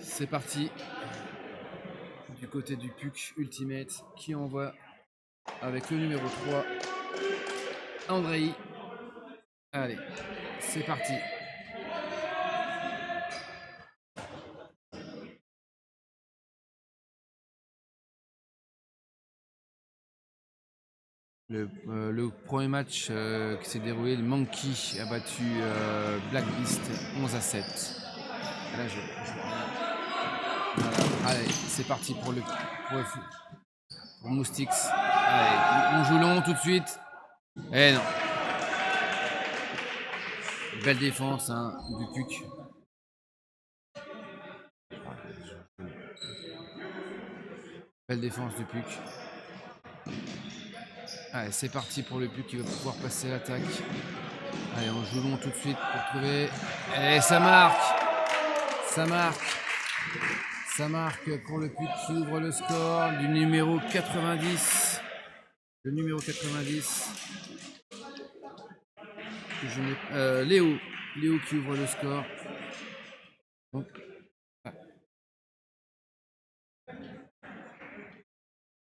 C'est parti. Du côté du PUC Ultimate qui envoie avec le numéro 3, Andrei. Allez, c'est parti. Le premier match qui s'est déroulé, le Monkey a battu Black Beast 11-7. Là, voilà. Allez, c'est parti pour Moustix. Allez, on joue long tout de suite. Eh non. Belle défense hein, du PUC. Belle défense du PUC. Allez, c'est parti pour le PUC qui va pouvoir passer l'attaque. Allez, on joue long tout de suite pour trouver. Et ça marque. Ça marque. Ça marque pour le PUC qui ouvre le score du numéro 90. Le numéro 90. Que je n'ai, Léo. Léo qui ouvre le score. Donc,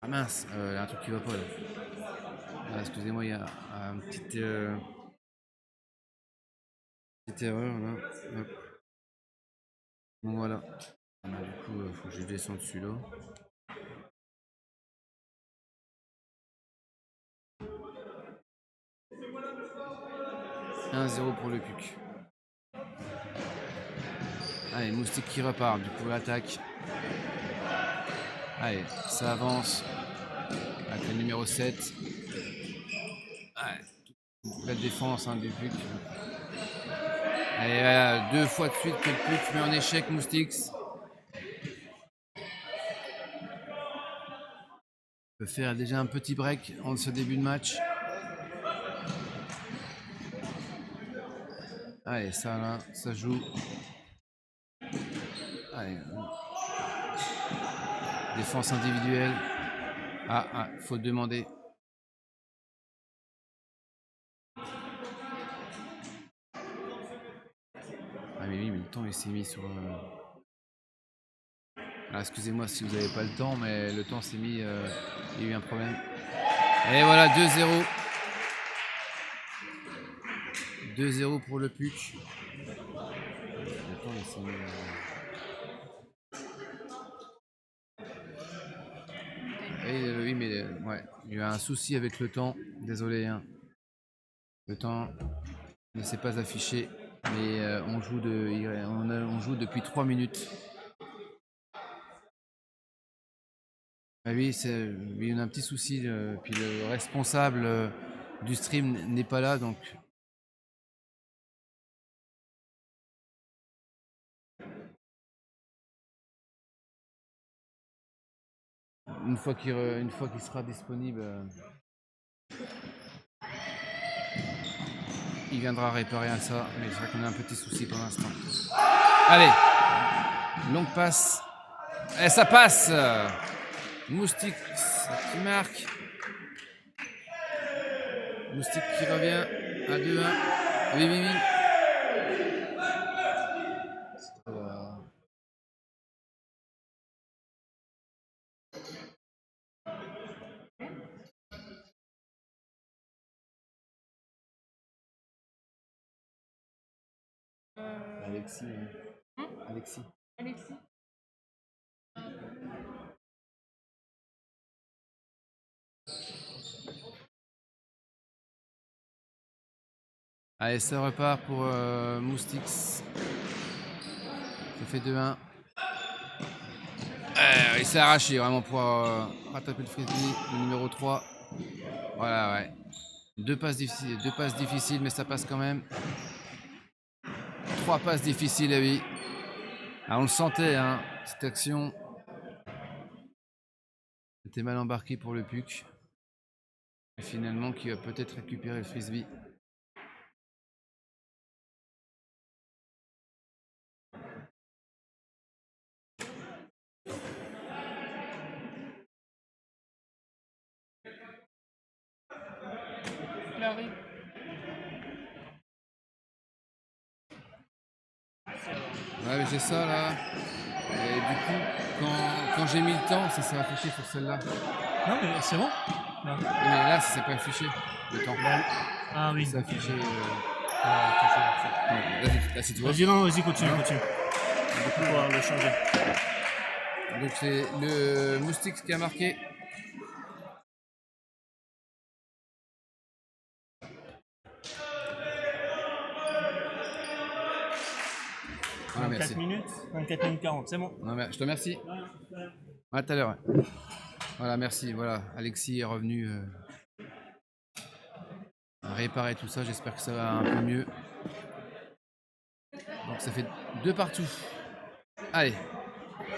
ah mince, il y a un truc qui va pas là. Ah, excusez-moi, il y a une petite erreur là. Hop. Bon voilà. Ah, du coup, faut que je descende dessus là. « 1-0 pour le PUC. Allez, Moustique qui repart, du coup l'attaque. Allez, ça avance. Avec le numéro 7. Allez, belle défense hein, du PUC. Allez, voilà, 2 fois de suite que le PUC met en échec Moustix. Peut faire déjà un petit break en ce début de match. Allez, ça là, ça joue. Allez. Défense individuelle. Ah, faut demander. Ah mais oui, mais le temps il s'est mis sur... Ah, excusez-moi si vous n'avez pas le temps, mais le temps s'est mis... il y a eu un problème. Et voilà, 2-0. 2-0 pour le PUC. Le temps il s'est mis... oui, mais ouais, il y a un souci avec le temps. Désolé. Hein. Le temps ne s'est pas affiché, mais on joue depuis 3 minutes. Ah oui, il y a un petit souci. Puis le responsable du stream n'est pas là, donc. Une fois qu'il sera disponible. Il viendra réparer à ça, mais c'est vrai qu'on a un petit souci pour l'instant. Allez, longue passe. Et ça passe. Moustique qui marque. Moustique qui revient à 2-1. Oui. Alexis. Alexis. Allez, ça repart pour Moustix. Ça fait 2-1. Il s'est arraché vraiment pour rattraper le frisbee, le numéro 3. Voilà, ouais. Deux passes difficiles, mais ça passe quand même. 3 passes difficiles, oui. Ah, on le sentait, hein, cette action. C'était mal embarqué pour le PUC. Et finalement, qui va peut-être récupérer le frisbee. Larry. Ouais, mais j'ai ça là. Et du coup, quand j'ai mis le temps, ça s'est affiché sur celle-là. Non, mais c'est bon. Mais là, ça s'est pas affiché, le temps. Ah oui. Ça s'est affiché. Là, c'est toi. Vas-y, non, vas-y, continue, Non. continue. On va pouvoir le changer. Donc c'est le moustique qui a marqué. Ah, 24 minutes, 24 minutes 40, c'est bon. Non, mais je te remercie. À tout à l'heure. Ouais. Voilà, merci. Voilà, Alexis est revenu réparer tout ça. J'espère que ça va un peu mieux. Donc ça fait 2 partout. Allez,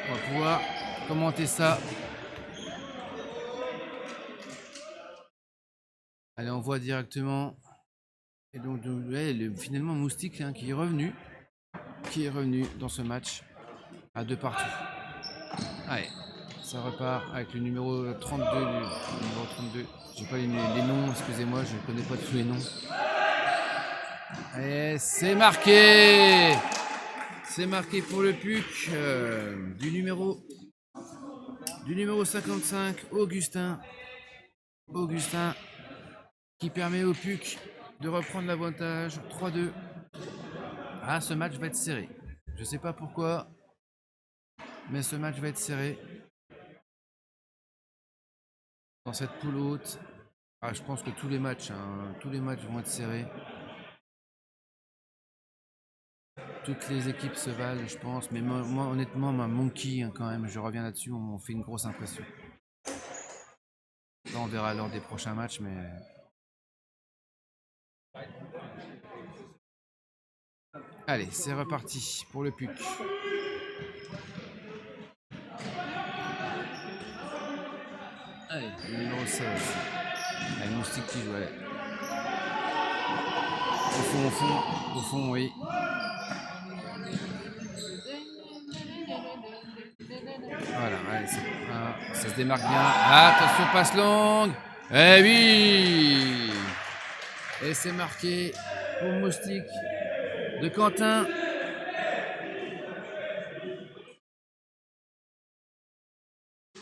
on va pouvoir commenter ça. Allez, on voit directement. Et donc ouais, finalement Moustique hein, qui est revenu dans ce match à 2 partout. Allez, ça repart avec le numéro 32. Numéro 32. J'ai pas les noms, excusez-moi, je connais pas tous les noms. Et c'est marqué. C'est marqué pour le PUC du numéro 55, Augustin. Augustin qui permet au PUC de reprendre l'avantage 3-2. Ah, ce match va être serré. Je sais pas pourquoi, mais ce match va être serré. Dans cette poule haute, ah, je pense que tous les matchs vont être serrés. Toutes les équipes se valent, je pense. Mais moi honnêtement, ma Monkey, hein, quand même, je reviens là-dessus, on fait une grosse impression. Ça, on verra lors des prochains matchs, mais... Allez, c'est reparti pour le PUC. Allez, le numéro 16. Allez, Moustique qui joue, allez. Au fond, oui. Voilà, allez, ça se démarque bien. Attention, passe longue. Eh oui. Et c'est marqué pour Moustique de Quentin.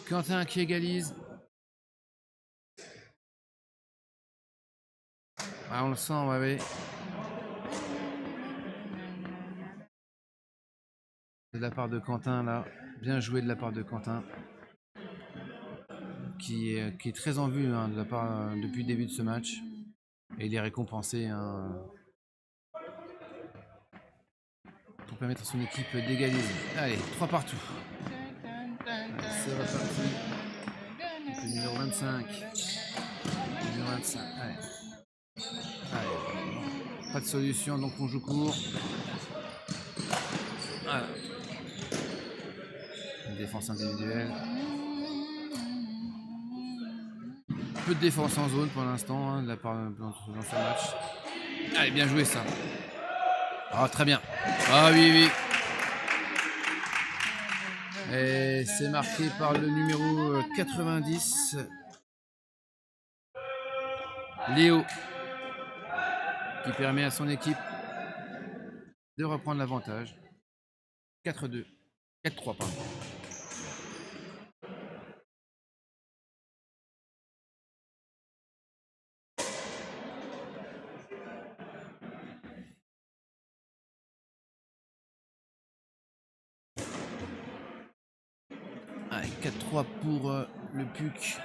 Quentin qui égalise. Ah, on le sent, ouais. De la part de Quentin, là. Bien joué de la part de Quentin. Qui est très en vue hein, de la part, depuis le début de ce match. Et il est récompensé hein, pour permettre à son équipe d'égaliser. Allez, 3 partout. Allez, c'est reparti. Donc, le numéro 25. Le numéro 25. Allez. Allez. Pas de solution, donc on joue court. Voilà. Une défense individuelle. Peu de défense en zone pour l'instant hein, de la part dans ce match. Allez, bien joué ça. Ah, très bien. Ah oui. Et c'est marqué par le numéro 90. Léo. Qui permet à son équipe de reprendre l'avantage. 4-2. 4-3, pardon. Allez, 4-3 pour le PUC.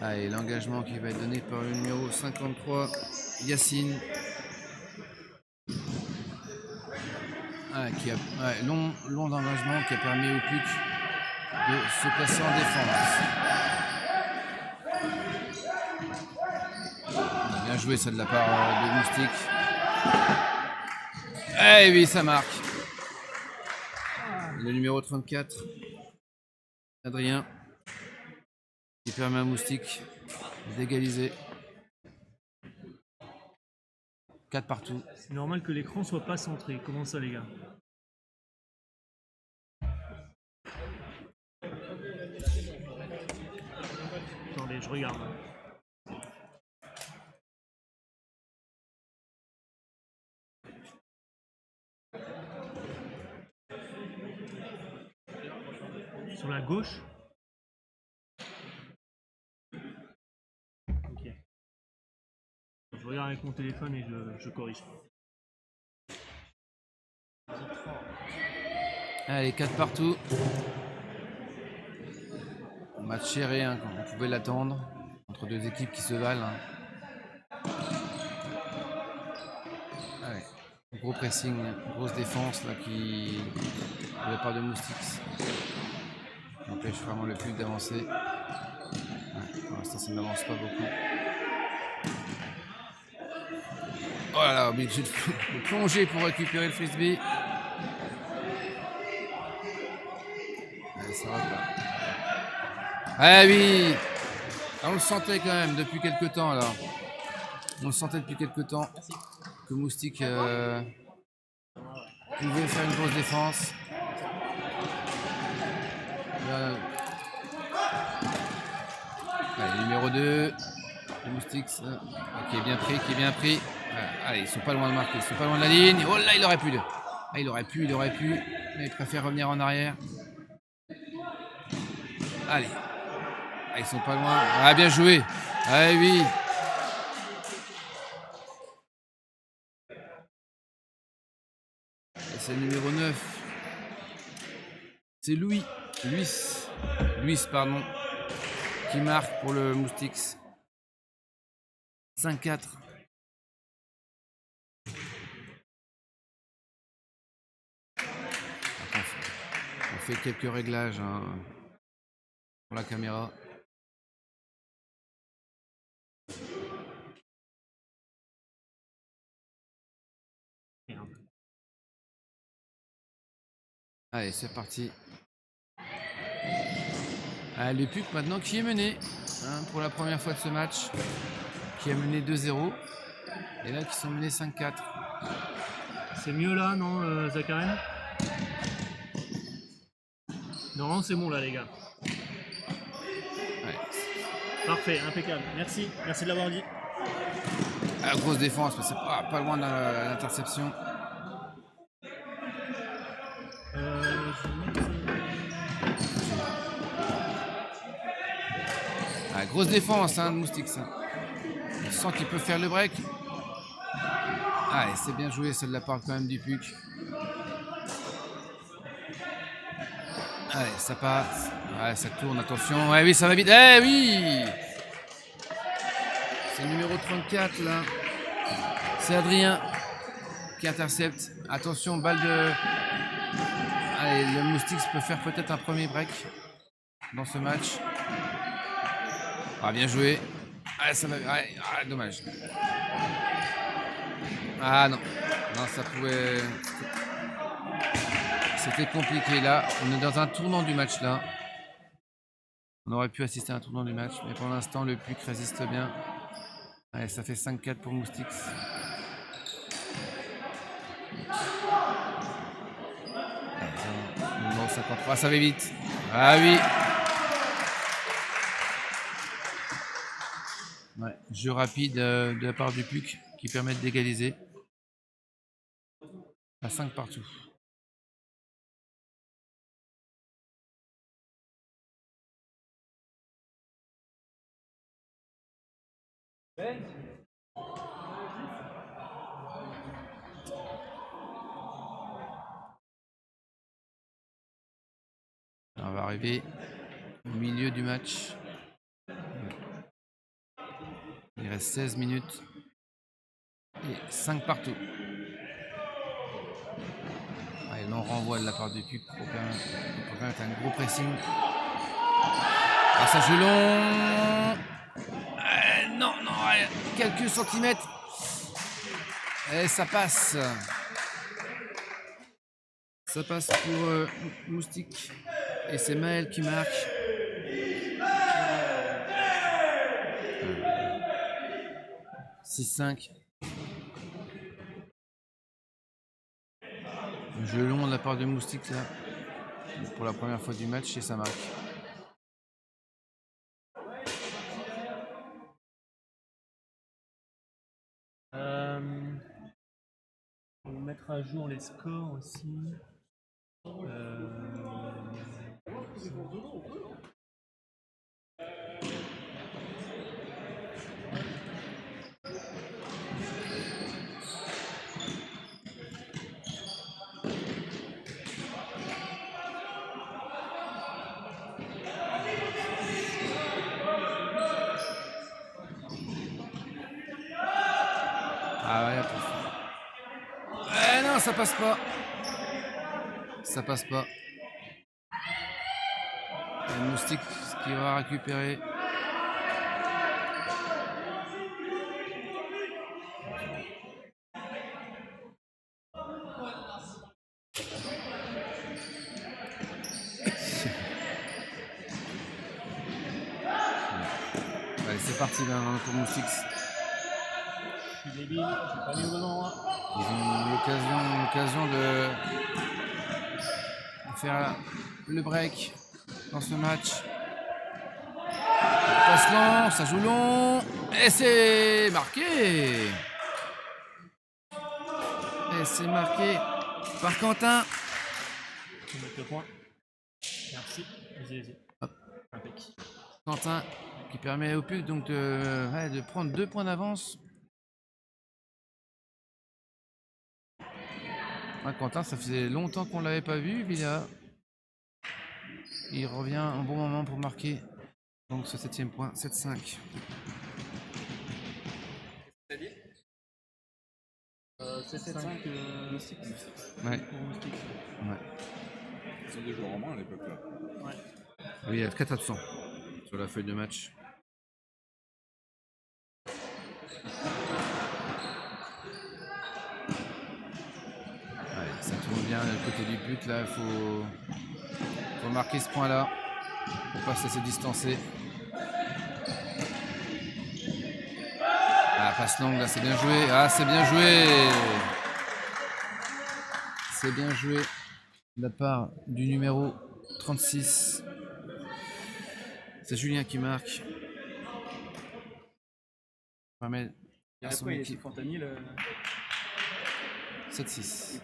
Allez, l'engagement qui va être donné par le numéro 53, Yacine. Qui a long d'engagement qui a permis au PUC de se placer en défense. Bien joué ça de la part de Moustique. Eh oui, ça marque. Le numéro 34, Adrien, qui permet à Moustique d'égaliser. 4 partout. C'est normal que l'écran soit pas centré. Comment ça, les gars? Attendez, je regarde. Sur la gauche. Ok. Je regarde avec mon téléphone et je corrige. Allez, 4 partout. Match serré, hein, comme on pouvait l'attendre. Entre deux équipes qui se valent. Hein. Allez. Gros pressing, grosse défense là, de la part de Moustiques. Qui empêche vraiment le plus d'avancer. Ouais, pour l'instant, ça n'avance pas beaucoup. Oh là là, obligé de plonger pour récupérer le frisbee. Allez, ça va pas. Ah oui! On le sentait quand même depuis quelques temps là. On le sentait depuis quelques temps que Moustique pouvait faire une grosse défense. Là, allez, numéro 2. Les Moustiques. Qui est bien pris, qui est bien pris. Allez, ils sont pas loin de marquer, ils sont pas loin de la ligne. Oh là, il aurait pu. Ah, il aurait pu. Mais il préfère revenir en arrière. Allez. Ah, ils sont pas loin. Ah, bien joué. Ah oui. Et c'est le numéro 9. C'est Luis, pardon, qui marque pour le Moustiques. 5-4. On fait quelques réglages hein, pour la caméra. Allez, c'est parti. Le PUC maintenant qui est mené hein, pour la première fois de ce match, qui a mené 2-0 et là qui sont menés 5-4. C'est mieux là, non, Zachariah? Non, c'est bon là, les gars. Ouais. Parfait, impeccable. Merci de l'avoir dit. Grosse défense, mais c'est pas loin de l'interception. Grosse défense hein, de Moustiques. On sent qu'il peut faire le break. Allez, c'est bien joué, ça de la part quand même du PUC. Allez, ça passe. Ouais, ça tourne, attention. Ouais, oui, ça va vite. Eh oui! C'est le numéro 34 là. C'est Adrien qui intercepte. Attention, balle de. Allez, le Moustiques peut faire peut-être un premier break dans ce match. Ah, bien joué. Ah, ça va. Dommage. Ah non. Non, ça pouvait. C'était compliqué là. On est dans un tournant du match là. On aurait pu assister à un tournant du match, mais pour l'instant, le PUC résiste bien. Allez, ça fait 5-4 pour Moustiques. Numéro 53, ça va vite. Ah oui. Ouais, jeu rapide de la part du PUC qui permet d'égaliser. À 5 partout. On va arriver au milieu du match. Il reste 16 minutes. Et 5 partout. Allez, l'on renvoie de la part du PUC pour permettre un gros pressing. Ah, ça joue long. Non, ouais, quelques centimètres. Et ça passe. Ça passe pour Moustique. Et c'est Maël qui marque. 6-5. Jeu long de la part de Moustique là. Pour la première fois du match et ça marque. On va mettre à jour les scores aussi. Ah ouais, attention. Eh non, ça passe pas. Ça passe pas. Et le moustique qui va récupérer. Allez, c'est parti là, pour Moustiques. Je suis débile, j'ai pas mis au bon endroit. Ils ont l'occasion de faire le break dans ce match. Passe long, ça joue long. Et c'est marqué. Et c'est marqué par Quentin. Je vais mettre le point. Merci. Vas-y. Hop. Impec. Quentin qui permet au PUC donc de prendre 2 points d'avance. Ah, Quentin, ça faisait longtemps qu'on ne l'avait pas vu. Villa. Il revient un bon moment pour marquer. Donc ce 7e point, 7-5. C'est-à-dire 7-5 Moustiques. Ouais. Pour Moustiques. Ouais. Ils sont des joueurs en moins à l'époque là. Ouais. Oui, il y a 4 absents sur la feuille de match. Ouais, ça tourne bien du côté du but. Là, il faut marquer ce point-là pour pas se laisser distancer. Ah, passe longue, là, c'est bien joué. Ah, c'est bien joué. C'est bien joué de la part du numéro 36. C'est Julien qui marque. Permet à son équipe. Fantani le 7-6.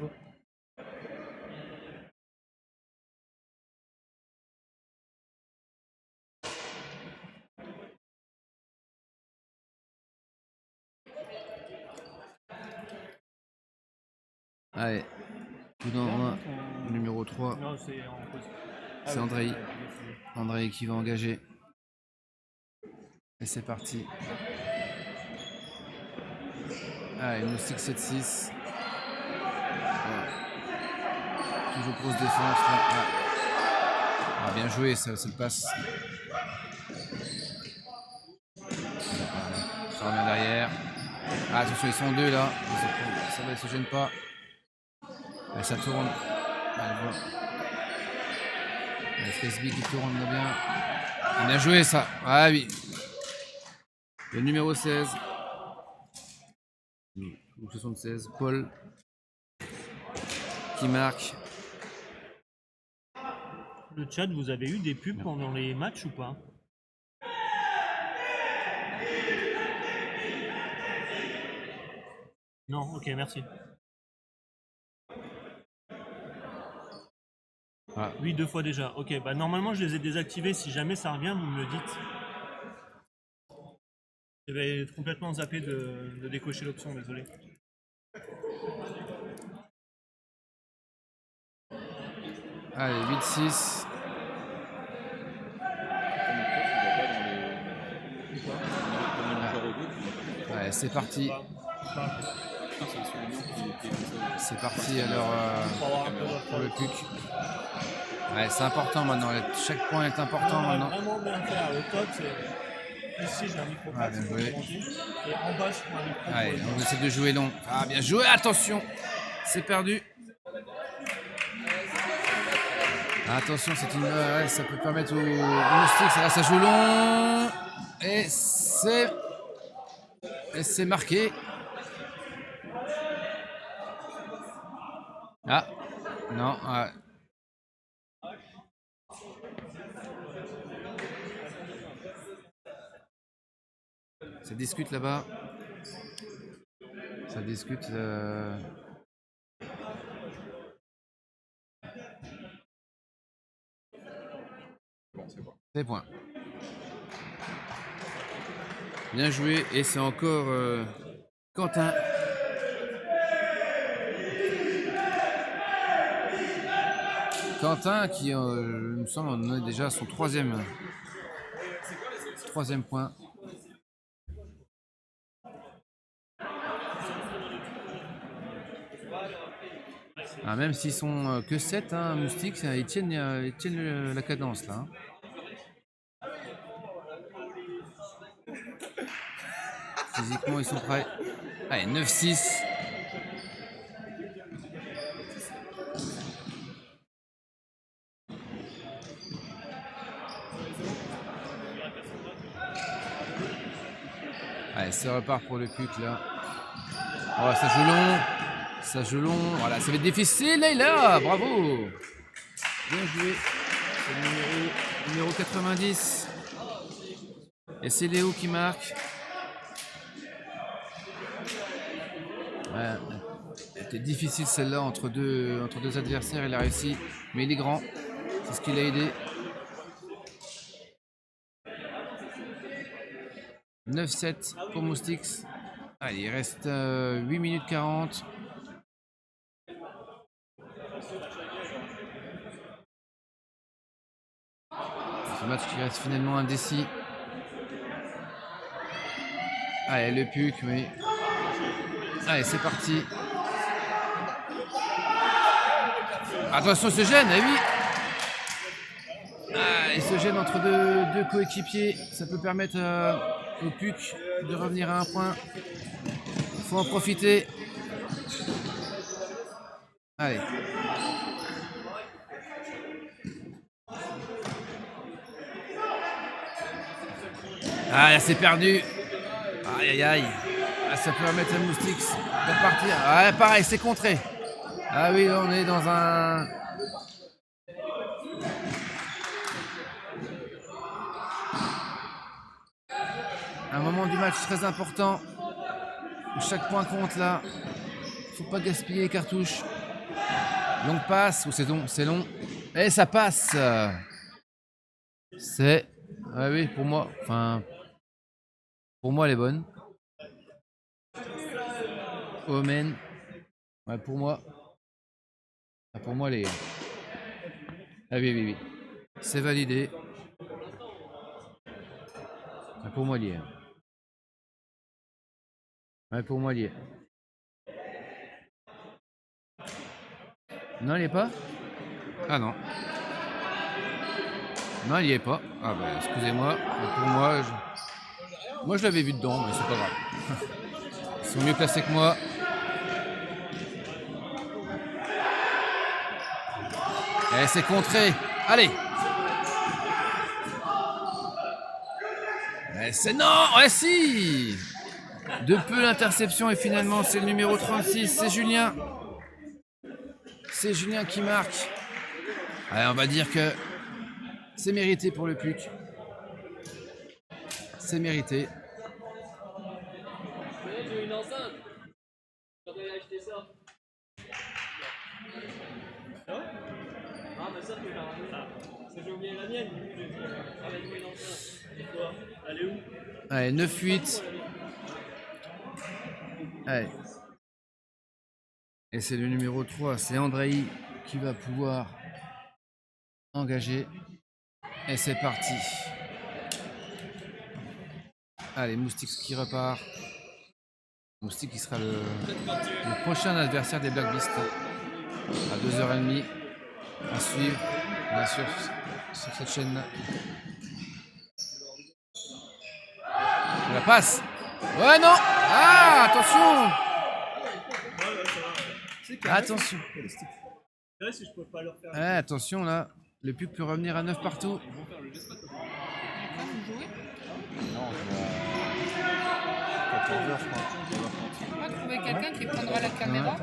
Allez, coup d'envoi numéro 3. Non, c'est en pause. C'est Andrei. Andrei qui va engager. Et c'est parti. Allez, Moustique 7-6. Ouais. Toujours grosse défense là. Ah, bien joué, ça le passe. Ça revient derrière. Ah, attention, ils sont deux là. Ça va, ils se gênent pas. Allez, ça tourne. Allez, Frisbee qui tourne bien. Bien joué ça. Ah oui. Le numéro 16. Ou 76. Paul. Qui marque. Le chat, vous avez eu des pubs pendant les matchs ou pas? Non, ok, merci. Ah. Oui, 2 fois déjà. Ok, bah normalement je les ai désactivés. Si jamais ça revient, vous me le dites. J'avais complètement zappé de décocher l'option, désolé. Allez, 8-6. Allez, c'est parti. C'est parti alors pour le PUC. Ouais, c'est important maintenant. Chaque point est important maintenant. Vraiment bien faire. Le top, c'est ici j'ai un micro Ah, bien joué. et en bas je prends un micro. Allez, on essaie de jouer long. Ah, bien joué. Attention, c'est perdu. Attention, c'est une. Ouais, ça peut permettre au Moustique. Là, ça joue long. Et c'est marqué. Ah, non. Ouais. Ça discute là-bas. Ça discute. Bon, c'est bon. C'est point. Bien joué. Et c'est encore Quentin. Quentin qui, il me semble, en est déjà à son troisième point. Ah, même s'ils sont que 7, hein, Moustiques, ils tiennent la cadence là. Hein. Physiquement, ils sont prêts. Allez, 9-6. Allez, ça repart pour le PUC là. Oh, ça joue long. Ça joue long. Voilà, ça va être difficile. Leïla, bravo. Bien joué. C'est le numéro 90. Et c'est Léo qui marque. Ouais, c'était difficile celle-là entre deux adversaires. Il a réussi. Mais il est grand. C'est ce qui l'a aidé. 9-7 pour Moustiques. Allez, il reste 8 minutes 40. Ce match qui reste finalement indécis. Allez, le PUC, oui. Allez, c'est parti. Attention, il se gêne, eh oui. Ah, il se gêne entre deux coéquipiers. Ça peut permettre au PUC de revenir à un point. Il faut en profiter. Allez. Ah, c'est perdu. Aïe, aïe, aïe. Ah, ça peut permettre à Moustiques de partir. Ah, pareil, c'est contré. Ah oui, là, on est dans un moment du match très important. Chaque point compte là. Faut pas gaspiller les cartouches. Longue passe, ou c'est long, c'est long. Et ça passe. C'est. Ah oui, pour moi. Enfin. Pour moi, elle est bonne. Omen. Ouais, pour moi. Ah, pour moi, elle est. Ah oui, oui, oui. C'est validé. Ah, pour moi, elle y est. Ouais, pour moi, elle y est. Non, elle y est pas. Ah non. Non, il y est pas. Ah bah excusez-moi. Mais pour moi, moi je l'avais vu dedans, mais c'est pas grave. Ils sont mieux placés que moi. Et c'est contré. Allez. Et c'est non. Ouais si. De peu l'interception et finalement c'est le numéro 36. C'est Julien. C'est Julien qui marque. Allez, on va dire que c'est mérité pour le PUC. C'est mérité. J'ai une enceinte. Quand elle a acheté ça. Ah, mais ça, faut la ramener. C'est j'ai oublié la mienne, du coup, j'ai dit, ramène-moi une enceinte. Et quoi? Elle est où? Allez, 9-8. Allez. Et c'est le numéro 3, c'est Andrei qui va pouvoir engager. Et c'est parti. Allez, Moustiques qui repart. Moustique qui sera le prochain adversaire des Black Beasts à 2h30 à suivre, bien sûr, sur cette chaîne-là. La passe. Ouais, non. Ah, attention. Attention. Ouais, attention là. Le PUC peut revenir à 9 partout. Non, je vois 14h, je crois. On va trouver quelqu'un qui prendra la caméra.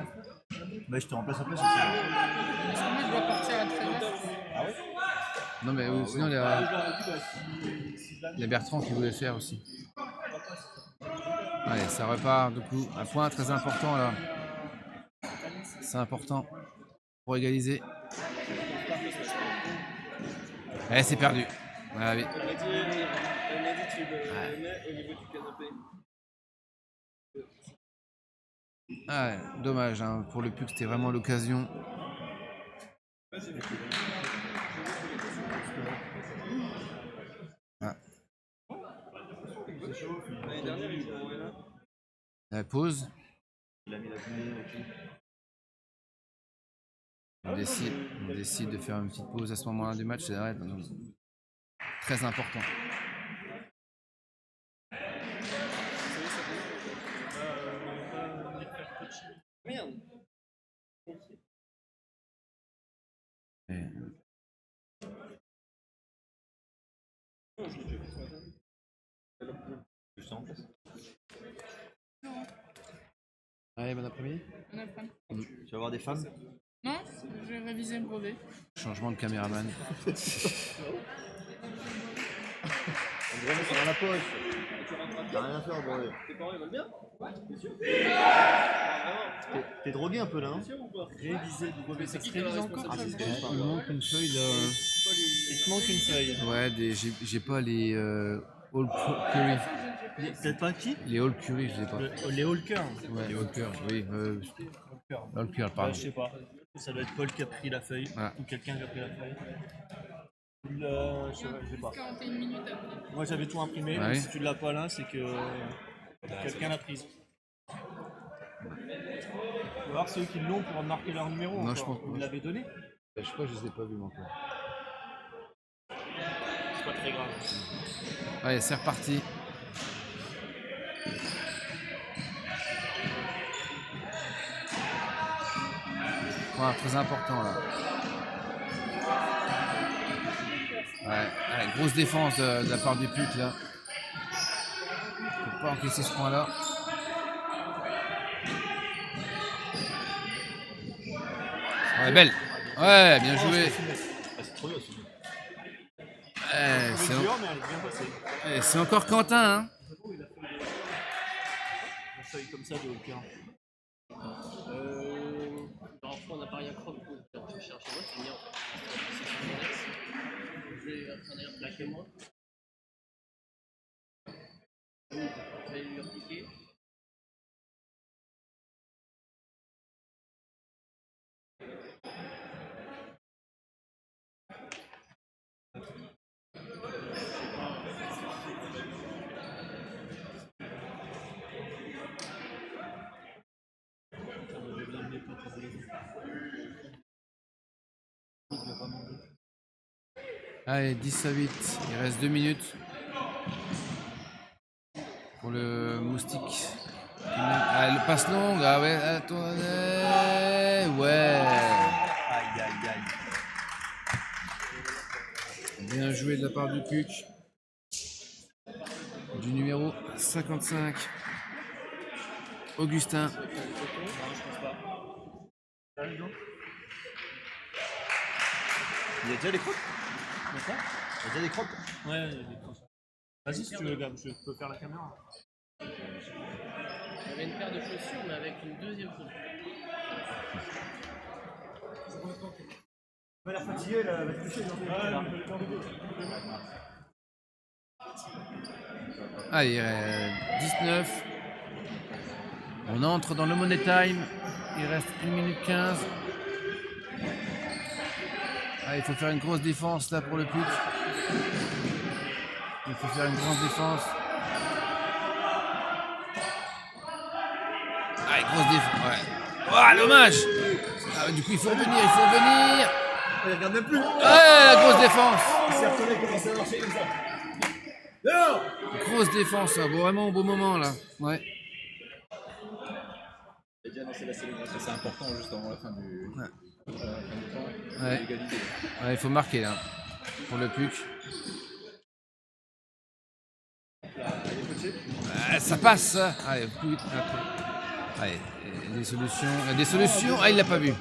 Bah, je te remplace à place aussi. Parce que moi, je dois partir à 13h. Non, mais sinon, il y a Bertrand qui voulait le faire aussi. Allez, ça repart du coup. Un point très important là. C'est important pour égaliser. Eh, c'est perdu. Ah, oui. Elle m'a dit tu le mets au niveau du canapé. Ah, ouais, dommage, hein. Pour le PUC, c'était vraiment l'occasion. Ah. La pause. Il a mis la clé et tout. On décide de faire une petite pause à ce moment-là du match. C'est vrai, donc, très important. Merde. Et- Je suis en place. Allez, bon après-midi. On apprend. Tu vas voir des femmes? Non, je vais réviser le brevet. Changement de caméraman. On dirait que c'est dans la poche. T'as rien à faire, brevet. Tes parents ils veulent bien? T'es sûr? T'es drogué un peu là, hein? Sûr ou pas? Réviser le brevet, ça C'est qui se qui a la révise encore. responsabilité? Il me manque une feuille là. Il te manque une feuille. Ouais, j'ai pas les All Curry. Peut-être pas qui? Les All Curry, je les ai pas. Les Hulkers. Ouais, les All Curry, oui. All Curry, Bah, pardon. je sais pas. Ça doit être Paul qui a pris la feuille. Voilà. Ou quelqu'un qui a pris la feuille. Je sais pas. 41 minutes après. Moi j'avais tout imprimé, Ouais. mais si tu l'as pas là, c'est que quelqu'un l'a prise. Faut voir ceux qui l'ont pour marquer leur numéro. Non, encore. je pense pas. Vous l'avez donné? Je sais pas, je les ai pas vus moi encore. C'est pas très grave. Allez, c'est reparti. Ouais, très important là. Ouais, grosse défense de la part du pute là. Faut pas encaisser ce point là. Ouais, belle. Ouais, bien joué. C'est trop bien aussi. Ouais, C'est dur, mais elle est bien passée. c'est encore Quentin, hein. Une feuille comme ça de Hulker. Alors, on n'a pas rien chrome pour je cherche moi, c'est bien. C'est sur mon ex. Je vais d'ailleurs plaquer moi. Je vais lui appliquer. Allez, 10 à 8. Il reste 2 minutes. Pour le moustique. Ah, le passe longue. Ah ouais, attendez. Ouais. Aïe aïe aïe. Bien joué de la part du PUC. Du numéro 55. Augustin. Il y a déjà des crottes? Il y a déjà des crottes? Ouais, il y a des trucs. Vas-y si tu veux, Gab, je peux faire la caméra. J'avais une paire de chaussures, mais avec une deuxième coupe. Elle a l'air fatiguée, elle va te coucher. Allez, 19. On entre dans le Money Time. Il reste 1 minute 15. Ah, il faut faire une grosse défense là pour le PUC. Il faut faire une grosse défense. Ah, grosse défense. Ouais. Ah, dommage. Ah, du coup, il faut revenir, Elle regarde même plus. Ouais, la grosse défense. Il s'est retourné, comment ça marcher comme ça. Grosse défense, là. Bon, vraiment au beau moment là. Ouais. Et bien lancer la célébration, c'est important juste avant la fin du, Ouais. la fin du temps. Ouais. L'égalité. Ouais, il faut marquer là. Pour le PUC. Ça passe ça. Allez, plus vite. Allez, des solutions. Des solutions. Ah, il l'a pas vu.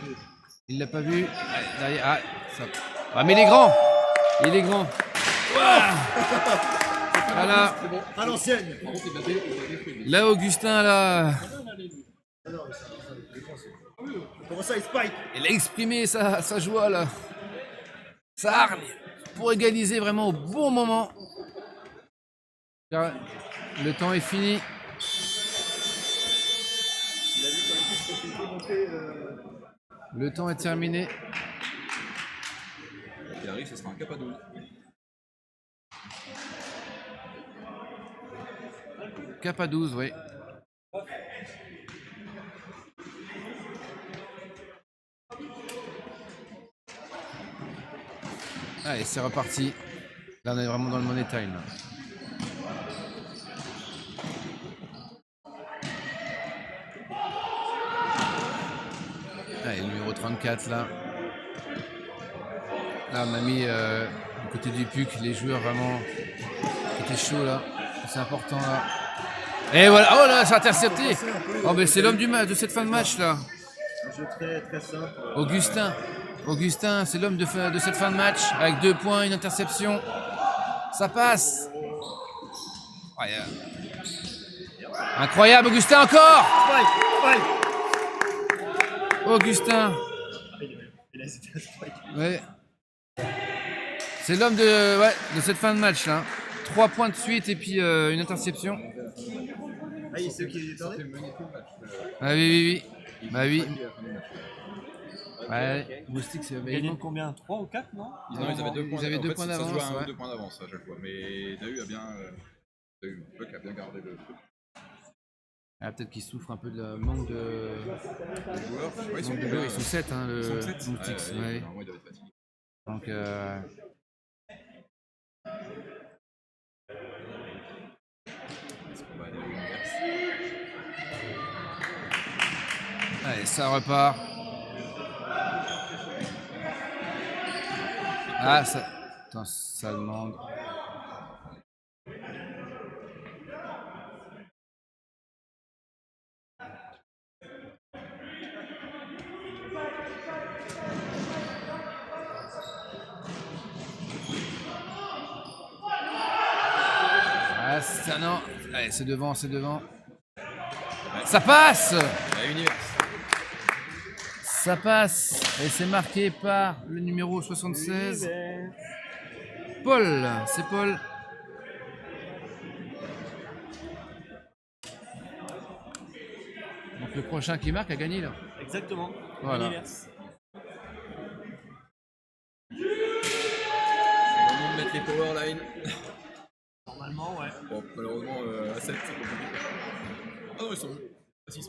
Il l'a pas vu. Allez, derrière. Ah, ça. Ah, mais il est grand. Il est grand. Ouah. Voilà. À l'ancienne. Là, Augustin, là. Comment ça, il spike? Il a exprimé sa joie, là. Sa hargne. Pour égaliser vraiment au bon moment. Car le temps est fini. Il a vu son équipe possibilité monter. Le temps est terminé. Il arrive, ce sera un Capadou. Cap à 12, oui. Allez, c'est reparti. Là, on est vraiment dans le money time. Là. Allez, numéro 34 là. Là, on a mis du côté du PUC les joueurs vraiment qui étaient chauds là. C'est important là. Et voilà, oh là, c'est intercepté. Oh, mais c'est l'homme du match de cette fin de match là. Un jeu très simple. Augustin, c'est l'homme de cette fin de match avec 2 points, une interception. Ça passe. Incroyable, Augustin encore. Augustin. Il a hésité à strike. Ouais. C'est l'homme de cette fin de match là. 3 points de suite et puis une interception. Ah, il sait qui est détourné. C'est mené tout le match. Ah oui. Bah oui. À la fin du match. Ouais, Moustique, c'est Ils gagnent combien? 3 ou 4, non? Non, ils avaient 2 points. Ils avaient En 2 fait, points ça se d'avance. joue à 1 ou Ouais. 2 points d'avance à chaque fois. Mais Dahu a bien. Puck a bien gardé le truc. Ah, peut-être qu'ils souffrent un peu de manque de. Les joueurs, ouais, Manque de joueurs. Ils sont 7, hein, le Ils sont 7. Moustiques. Ouais. Normalement, ils doivent être fatigués. Donc, Est-ce qu'on va aller à l'inverse? allez, ça repart. Ah, ça. Attends, ça demande. Ah, ça non. Allez, c'est devant. Ça passe! À Univers. Ça passe. Et c'est marqué par le numéro 76. Paul. C'est Paul. Donc le prochain qui marque a gagné là. Exactement. Voilà. Univers. C'est le moment de mettre les power lines. Normalement, ouais. Bon, malheureusement, à 7, c'est compliqué. Ah non, ils sont à 6.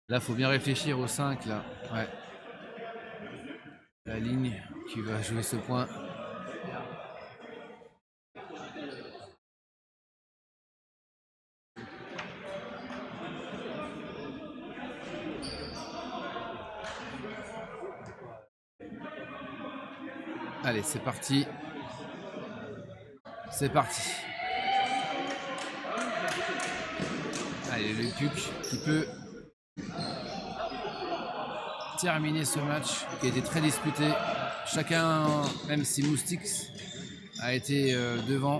Là, faut bien réfléchir au 5 là. Ouais. La ligne qui va jouer ce point. Allez, c'est parti. C'est parti. Allez, le PUC qui peut terminer ce match qui a été très disputé. Chacun, même si Moustiques a été devant,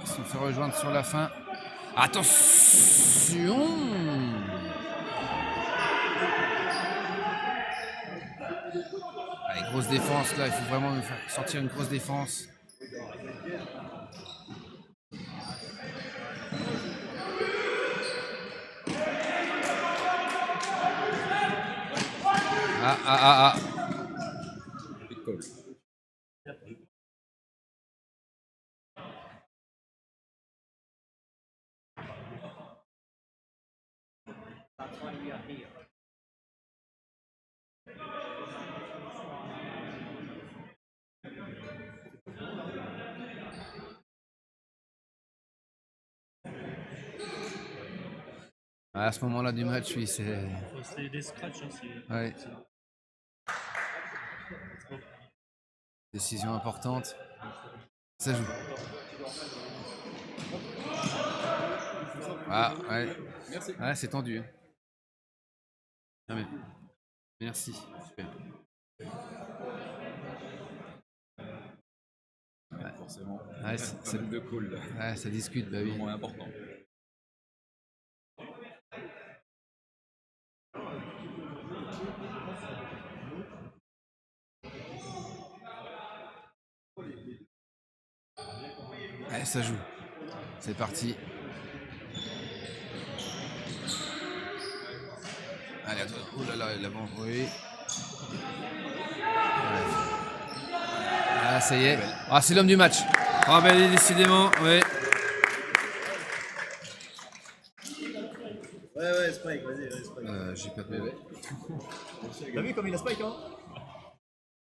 ils se sont fait rejoindre sur la fin. Attention! Allez, grosse défense là, il faut vraiment faire sortir une grosse défense. Ah. Big call. À ce moment-là du match, oui, c'est. C'est des scratchs aussi. Ouais. Décision importante. Ça joue. Ah, ouais. Merci. Ouais, c'est tendu. Hein. Ah, mais... Merci. Super. Ouais, forcément. Ouais, Pas mal de call là. Ouais, ça discute, bah oui. Moment important. Ouais, ça joue. C'est parti. Allez, attends. Oh là là, l'avant, oui. Ouais. Ah, ça y est. Ah, c'est l'homme du match. Ah, ben, décidément, oui. Ouais, Spike, vas-y, Spike. J'ai pas de bébé. T'as vu comme il a Spike, hein?